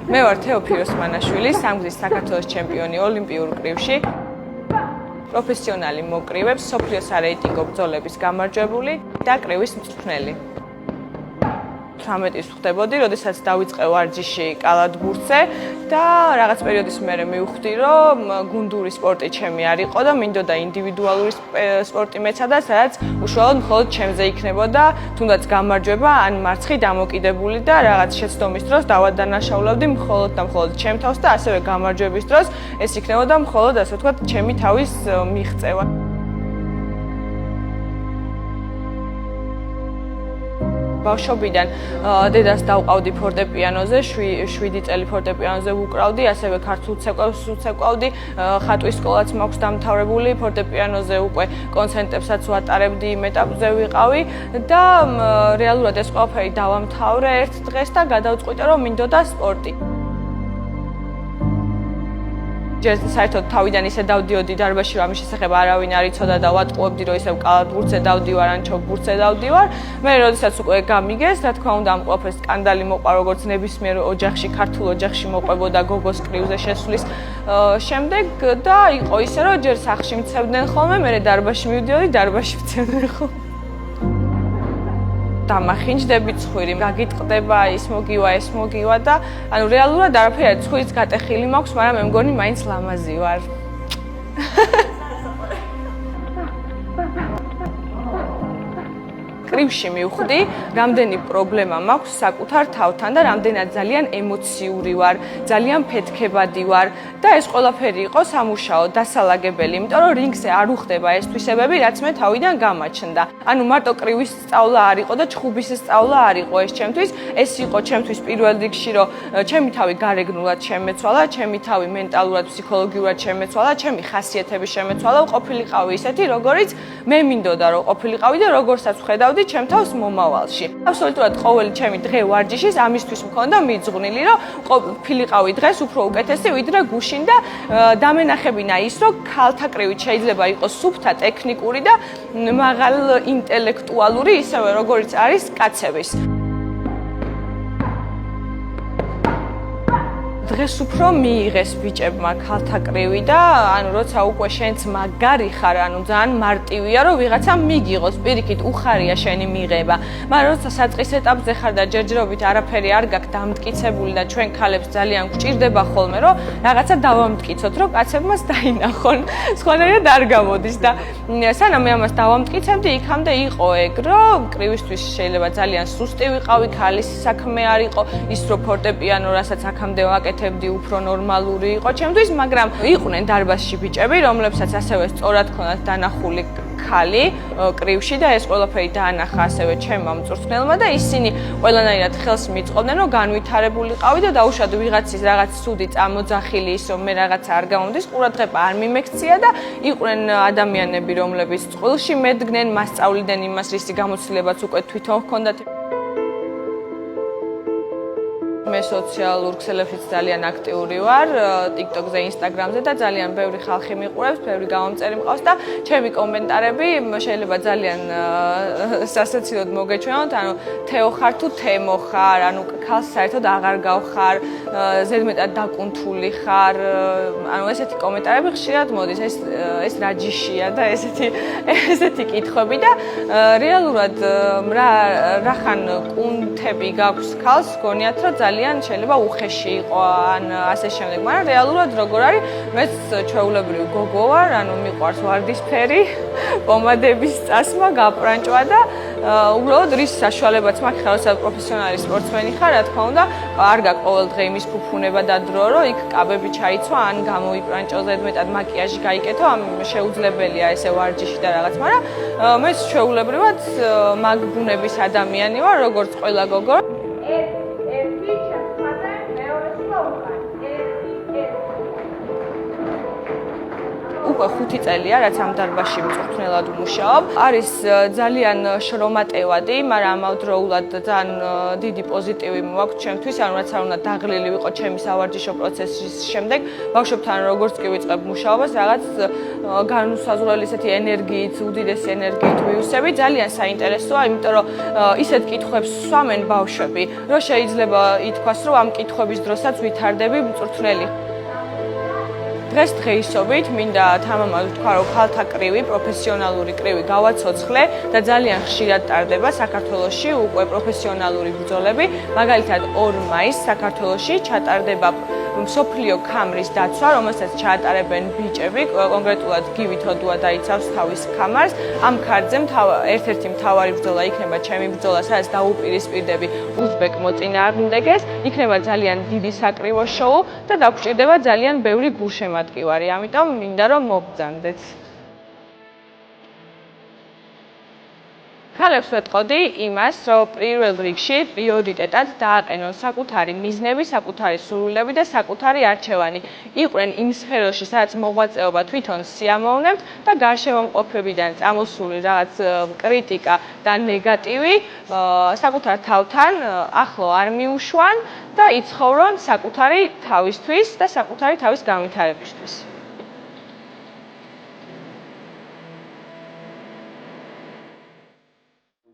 მე ვარ თეოფილ ოსმანაშვილი, სამგზის საქართველოს ჩემპიონი ოლიმპიურ კრივში. პროფესიონალი მოკრივებს, მსოფლიოს სარეიტინგო ბრძოლების გამარჯვებული და კრივის მწვრთნელი. 18-ის ვხდებოდი, როდესაც დავიწყე ვარჯიში კალათბურთზე და რაღაც პერიოდის მერე მივხვდი, რომ გუნდური სპორტი ჩემი არ იყო და მინდოდა ინდივიდუალური სპორტი მეცადა, სადაც უშუალოდ მხოლოდ ჩემზე იქნებოდა თუნდაც გამარჯვება ან მარცხი დამოკიდებული და რაღაც შეცდომის დროს დავადანაშაულებდი მხოლოდ და მხოლოდ ჩემ თავს და ასევე გამარჯვების დროს ეს იქნებოდა მხოლოდ ასე ვთქვათ ჩემი თავის მიღწევა. ბავშვობიდან დედას დავყავდი ფორტეპიანოზე, 7 წელი ფორტეპიანოზე ვუკრავდი, ასევე ქართულ ცეკვავს ვუცეკვავდი, ხატვის სკოლაც მაქვს დამთავრებული, ფორტეპიანოზე უკვე კონცერტებსაც ვატარებდი, იმ ეტაპზე ვიყავი და რეალურად ეს ყველაფერი დავამთავრე ერთ დღეს და გადავწყვიტე, რომ მინდოდა სპორტი. ჯერ საერთოდ თავიდან ისე დავდიოდი დარბაზში, რომ ამის შესახებ არავინ არ იცოდა და ვატყუებდი, რომ ისევ კალათბურთზე დავდივარ ან ჩოგბურთზე დავდივარ. მე როდესაც უკვე გამიგეს, რა თქმა უნდა, ამ ყველაფერს სკანდალი მოყვა, როგორც ნებისმიერ ოჯახში, ქართულ ოჯახში მოყვებოდა გოგოს კრივზე შესვლის შემდეგ და იყო ისე, რომ ჯერ სახლში მცემდნენ ხოლმე, მე დარბაზში მივდიოდი, დარბაზში მცემდნენ ხოლმე. დამახინჯდები ცხვირი, გაგიტყდება, ის მოგივა, ეს მოგივა და ანუ რეალურად არაფერი არ ცხვირის გატეხილი მაქვს, მაგრამ მე მგონი მაინც ლამაზი ვარ. კრივში მივხვდი, რამდენი პრობლემა მაქვს საკუთარ თავთან და რამდენად ძალიან ემოციური ვარ, ძალიან ფეთქებადი ვარ და ეს ყველაფერი იყო სამუშაო, დასალაგებელი, იმიტომ რომ რინგზე არ უხდება ეს თვისებები, რაც მე თავიდან გამაჩნდა. ანუ მარტო კრივის სწავლა არ იყო და ჩხუბის სწავლა არ იყო ეს ჩემთვის, ეს იყო ჩემთვის პირველ რიგში, რომ ჩემი თავი გარეგნულად შემეცვალა, ჩემი თავი მენტალურად, ფსიქოლოგიურად შემეცვალა, ჩემი ხასიათები შემეცვალა, ყოფილიყავი ისეთი, როგორიც მე მინდოდა რომ ყოფილიყავი და როგორცაც ვხედავდი ჩემ თავს მომავალში. აბსოლუტურად ყოველი ჩემი დღე ვარჯიშის ამისთვის მქონდა მიძღვნილი, რომ ყოფილიყავი დღეს უფრო უკეთესი ვიდრე გუშინ და დამენახებინა ის, რომ ქალთა კრივით შეიძლება იყოს სუფთა ტექნიკური და მაღალ ინტელექტუალური, ისევე როგორც არის კაცების. დღეს უფრო მიიღეს ბიჭებმა ქალთა კრივი და ანუ როცა უკვე შენც მაგარი ხარ, ანუ ძალიან მარტივია რომ ვიღაცა მიგიღოს, პირიქით უხარია შენი მიღება. მაგრამ როცა საწყის ეტაპზე ხარ და ჯერჯერობით არაფერი არ გაქვს დამტკიცებული და ჩვენ ქალებს ძალიან გვჭირდება ხოლმე რომ რაღაცა დავამტკიცოთ, რომ კაცებმაც დაინახონ. სხვანაირად არ გამოდის და სანამ მე ამას დავამტკიცებდი, იქამდე იყო ეგ, რომ კრივისთვის შეიძლება ძალიან სუსტი ვიყავი, ქალის საქმე არ იყო, ის რომ ფორტეპიანო, რასაც აქამდე ვაკეთებდი უფრო ნორმალური იყო ჩემთვის, მაგრამ იყვნენ დარბაზში ბიჭები, რომლებსაც ასევე სწორად ქონდათ დანახული ქალი კრივში და ეს ყველაფერი დაანახა ასევე ჩემმა მწვრთნელმა და ისინი ყველანაირად ხელს მიწყობდნენ, რომ განვითარებულიყავი და დაუშვათ ვიღაცის რაღაც ცუდი წამოძახილი ის, რომ მე რაღაცა არ გამომდის, ყურადღება არ მიმექცია და იყვნენ ადამიანები, რომლებიც წყვილში მედგნენ, მასწავლდნენ იმას, რისი გამოცდილებაც უკვე თვითონ ჰქონდათ. მე სოციალურ ქსელებშიც ძალიან აქტიური ვარ, TikTok-ზე, Instagram-ზე და ძალიან ბევრი ხალხი მიყურებს, ბევრი გამომწერი მყავს და ჩემი კომენტარები შეიძლება ძალიან სასაცილოდ მოგეჩვენოთ, ანუ თეო ხარ თუ თემო ხარ, ანუ ქალს საერთოდ აღარ გავხარ, ზედმეტად დაკუნთული ხარ, ანუ ესეთი კომენტარები ხშირად მოდის, ეს რა ჯიშია და ესეთი კითხვები და რეალურად რახან კუნთები გაქვს ქალს, გონიათ რომ ძალიან შეიძლება უხეში იყო ან ასე შემდეგ, მაგრამ რეალურად როგორ არის, მეც ჩვეულებრივი გოგო ვარ, ანუ მიყვარს ვარდისფერი, პომადების წასმა, გაპრანჭვა და უბრალოდ რის საშუალებაც მაქვს, ხალხად პროფესიონალი სპორტსმენი ხარ, რა თქმა უნდა, არ გაქვს ყოველდღე იმის ფუფუნება და დრო, რომ იქ კაბები ჩაიცვა, ან გამოიპრანჭო ზედმეტად მაკიაჟი გაიკეთო, ამ შეუძლებელია ესე ვარჯიში და რაღაც, მაგრამ მეც ჩვეულებრივად მაგ ბუნების ადამიანი ვარ, როგორც ყველა გოგო. უკვე 5 წელია, რაც ამ დარბაზში მწვრთნელად ვმუშაობ. არის ძალიან შრომატევადი, მაგრამ ამავდროულად ძალიან დიდი პოზიტივი მოაქვს ჩემთვის, ანუ რაც არ უნდა დაღლილი ვიყო ჩემი სავარჯიშო პროცესის შემდეგ, ბავშვებთან როგორც კი ვიწყებ მუშაობას, რაღაც განუსაზღვრელი ესეთი ენერგიით, უდიდესი ენერგიით ვიუსები, ძალიან საინტერესოა, იმიტომ რომ ისეთ კითხვებს სვამენ ბავშვები, რომ შეიძლება ითქვას, რომ ამ კითხვების დროსაც ვითარდები მწვრთნელი. დღეს დღეისობით მინდა თამამად ვთქვა, რომ ქალთა კრივი, პროფესიონალური კრივი გავაცოცხლე და ძალიან ხშირად ტარდება საქართველოში უკვე პროფესიონალური ბრძოლები. მაგალითად 2 მაისს საქართველოში ჩატარდება მსოფლიო ქამრის დაცვა, რომელსაც ჩაატარებენ ბიჭები, კონკრეტულად გივი თოდუა დაიცავს თავის ქამარს. ამ ქარდზე ერთ-ერთი მთავარი ბრძოლა იქნება ჩემი ბრძოლა, სადაც დაუპირისპირდები უზბეკ მოწინააღმდეგეს. იქნება ძალიან დიდი საკრივო შოუ და დაგვრჩირდება ძალიან ბევრი გულშემატკივარი. ამიტომ მინდა რომ მობრძანდეთ. ქალებს ვეტყოდი იმას, რომ პირველ რიგში პრიორიტეტად დააყენონ საკუთარი მიზნები, საკუთარი სურვილები და საკუთარი არჩევანი. იყვნენ იმ სფეროში, სადაც მოღვაწეობა თვითონ სიამოვნებთ და გარშემომყოფებიდან წამოსული რაღაც კრიტიკა და ნეგატივი საკუთარ თავთან ახლო არ მიუშვან და იცხოვრონ საკუთარი თავისთვის და საკუთარი თავის განვითარებისთვის.